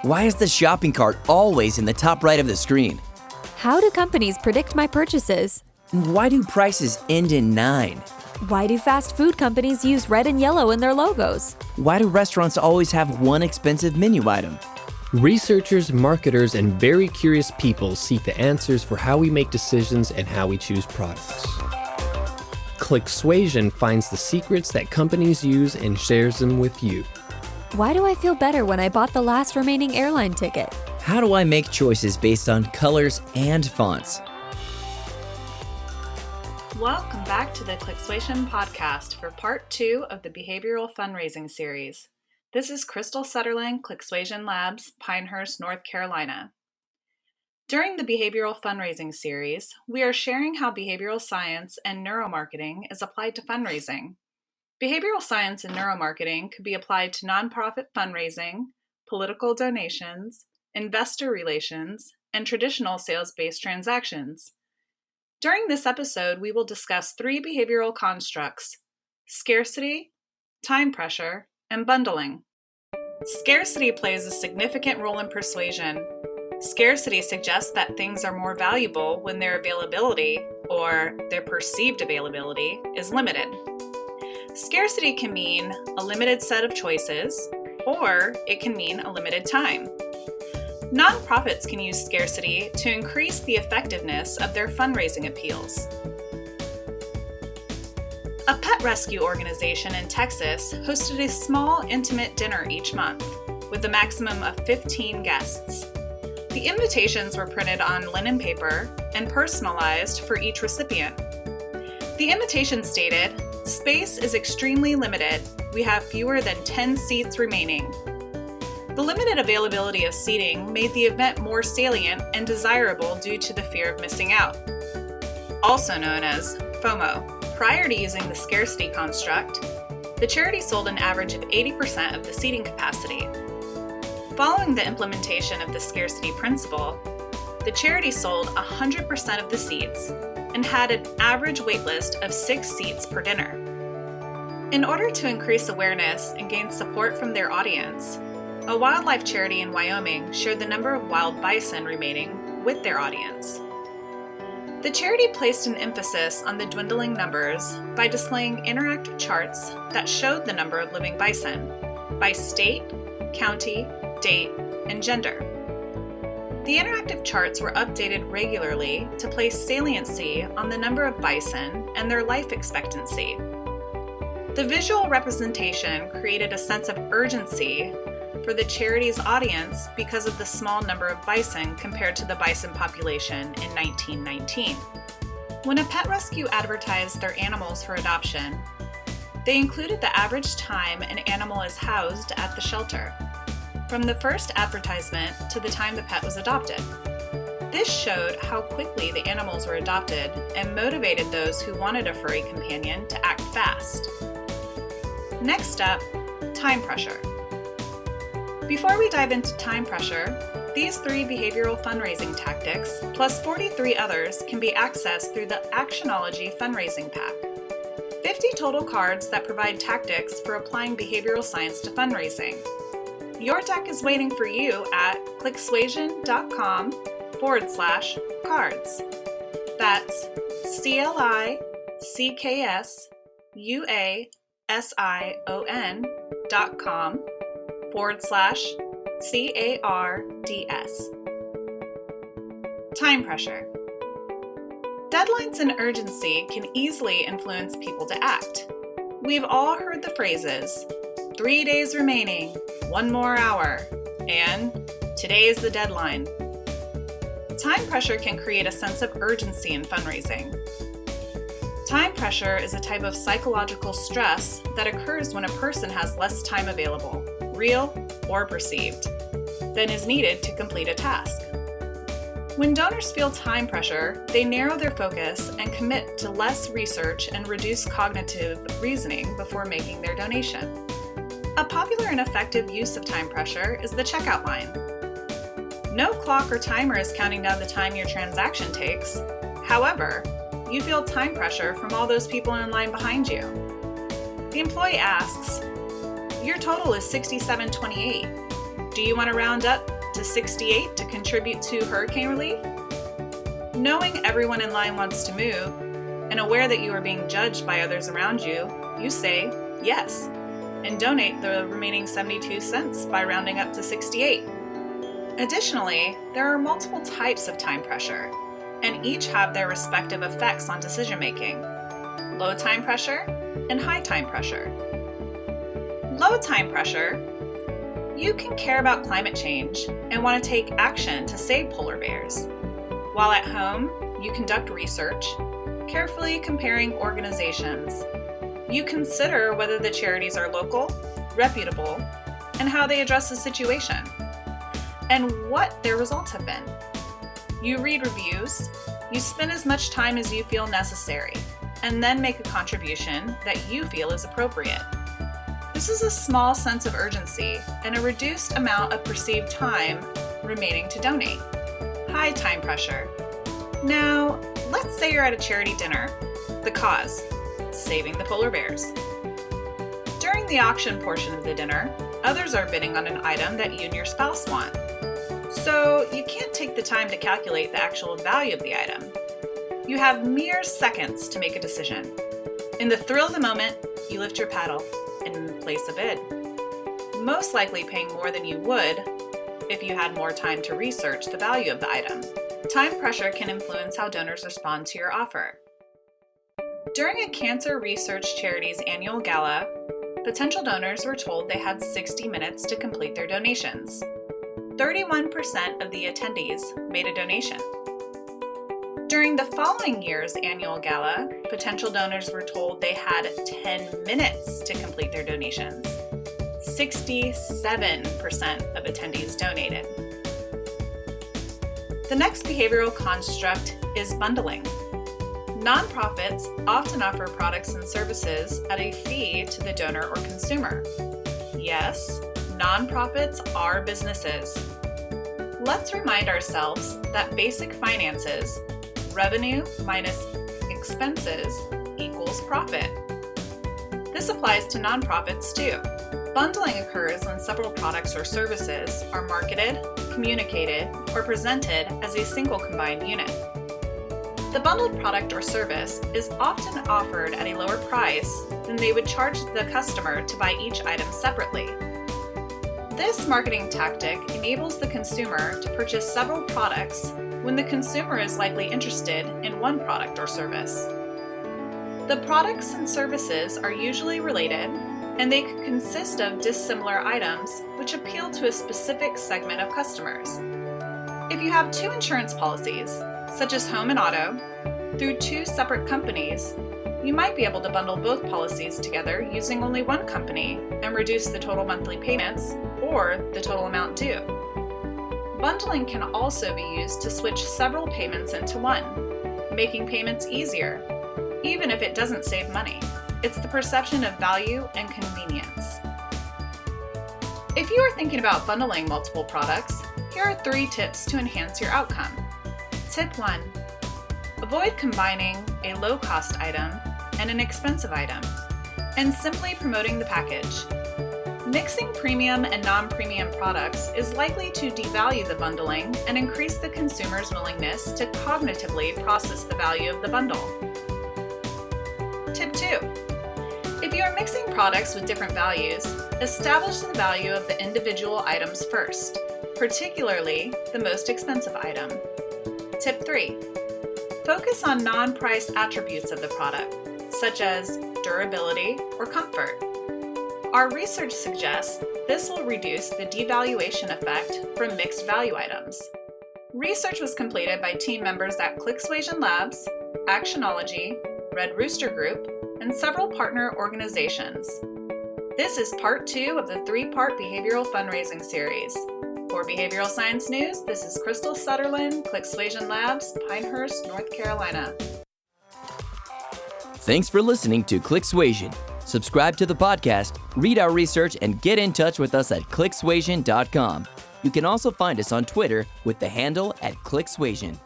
Why is the shopping cart always in the top right of the screen? How do companies predict my purchases? And why do prices end in 9? Why do fast food companies use red and yellow in their logos? Why do restaurants always have one expensive menu item? Researchers, marketers, and very curious people seek the answers for how we make decisions and how we choose products. Clicksuasion finds the secrets that companies use and shares them with you. Why do I feel better when I bought the last remaining airline ticket? How do I make choices based on colors and fonts? Welcome back to the Clicksuasion podcast for part 2 of the Behavioral Fundraising series. This is Crystal Suetterlin, Clicksuasion Labs, Pinehurst, North Carolina. During the Behavioral Fundraising series, we are sharing how behavioral science and neuromarketing is applied to fundraising. Behavioral science and neuromarketing could be applied to nonprofit fundraising, political donations, investor relations, and traditional sales-based transactions. During this episode, we will discuss 3 behavioral constructs: scarcity, time pressure, and bundling. Scarcity plays a significant role in persuasion. Scarcity suggests that things are more valuable when their availability, or their perceived availability, is limited. Scarcity can mean a limited set of choices, or it can mean a limited time. Nonprofits can use scarcity to increase the effectiveness of their fundraising appeals. A pet rescue organization in Texas hosted a small, intimate dinner each month, with a maximum of 15 guests. The invitations were printed on linen paper and personalized for each recipient. The invitation stated, "Space is extremely limited. We have fewer than 10 seats remaining." The limited availability of seating made the event more salient and desirable due to the fear of missing out, also known as FOMO. Prior to using the scarcity construct, the charity sold an average of 80% of the seating capacity. Following the implementation of the scarcity principle, the charity sold 100% of the seats and had an average waitlist of 6 seats per dinner. In order to increase awareness and gain support from their audience, a wildlife charity in Wyoming shared the number of wild bison remaining with their audience. The charity placed an emphasis on the dwindling numbers by displaying interactive charts that showed the number of living bison by state, county, date, and gender. The interactive charts were updated regularly to place saliency on the number of bison and their life expectancy. The visual representation created a sense of urgency for the charity's audience because of the small number of bison compared to the bison population in 1919. When a pet rescue advertised their animals for adoption, they included the average time an animal is housed at the shelter, from the first advertisement to the time the pet was adopted. This showed how quickly the animals were adopted and motivated those who wanted a furry companion to act fast. Next up, time pressure. Before we dive into time pressure, these 3 behavioral fundraising tactics, plus 43 others, can be accessed through the Actionology fundraising pack. 50 total cards that provide tactics for applying behavioral science to fundraising. Your deck is waiting for you at clicksuasion.com/cards. That's clicksuasion.com/CARDS. Time pressure. Deadlines and urgency can easily influence people to act. We've all heard the phrases, 3 days remaining, 1 more hour, and today is the deadline. Time pressure can create a sense of urgency in fundraising. Time pressure is a type of psychological stress that occurs when a person has less time available, real or perceived, than is needed to complete a task. When donors feel time pressure, they narrow their focus and commit to less research and reduce cognitive reasoning before making their donation. A popular and effective use of time pressure is the checkout line. No clock or timer is counting down the time your transaction takes. However, you feel time pressure from all those people in line behind you. The employee asks, "Your total is $67.28. Do you want to round up to 68 to contribute to hurricane relief? Knowing everyone in line wants to move, and aware that you are being judged by others around you, you say yes, and donate the remaining 72 cents by rounding up to 68. Additionally, there are multiple types of time pressure, and each have their respective effects on decision making. Low time pressure and high time pressure. Low time pressure, you can care about climate change and want to take action to save polar bears. While at home, you conduct research, carefully comparing organizations. You consider whether the charities are local, reputable, and how they address the situation, and what their results have been. You read reviews, you spend as much time as you feel necessary, and then make a contribution that you feel is appropriate. This is a small sense of urgency and a reduced amount of perceived time remaining to donate. High time pressure. Now, let's say you're at a charity dinner. The cause: saving the polar bears. During the auction portion of the dinner, others are bidding on an item that you and your spouse want. So you can't take the time to calculate the actual value of the item. You have mere seconds to make a decision. In the thrill of the moment, you lift your paddle and place a bid, most likely paying more than you would if you had more time to research the value of the item. Time pressure can influence how donors respond to your offer. During a cancer research charity's annual gala, potential donors were told they had 60 minutes to complete their donations. 31% of the attendees made a donation. During the following year's annual gala, potential donors were told they had 10 minutes to complete their donations. 67% of attendees donated. The next behavioral construct is bundling. Nonprofits often offer products and services at a fee to the donor or consumer. Yes, nonprofits are businesses. Let's remind ourselves that basic finances, revenue minus expenses, equals profit. This applies to nonprofits too. Bundling occurs when several products or services are marketed, communicated, or presented as a single combined unit. The bundled product or service is often offered at a lower price than they would charge the customer to buy each item separately. This marketing tactic enables the consumer to purchase several products when the consumer is likely interested in one product or service. The products and services are usually related, and they could consist of dissimilar items which appeal to a specific segment of customers. If you have two insurance policies, such as home and auto, through two separate companies, you might be able to bundle both policies together using only one company and reduce the total monthly payments or the total amount due. Bundling can also be used to switch several payments into one, making payments easier, even if it doesn't save money. It's the perception of value and convenience. If you are thinking about bundling multiple products, here are 3 tips to enhance your outcome. Tip 1. Avoid combining a low-cost item and an expensive item, and simply promoting the package. Mixing premium and non-premium products is likely to devalue the bundling and increase the consumer's willingness to cognitively process the value of the bundle. Tip 2. If you are mixing products with different values, establish the value of the individual items first, particularly the most expensive item. Tip 3. Focus on non-price attributes of the product, such as durability or comfort. Our research suggests this will reduce the devaluation effect from mixed value items. Research was completed by team members at Clicksuasion Labs, Actionology, Red Rooster Group, and several partner organizations. This is part 2 of the 3-part behavioral fundraising series. For Behavioral Science News, this is Crystal Suetterlin, Clicksuasion Labs, Pinehurst, North Carolina. Thanks for listening to Clicksuasion. Subscribe to the podcast, read our research, and get in touch with us at clicksuasion.com. You can also find us on Twitter with the handle @Clicksuasion.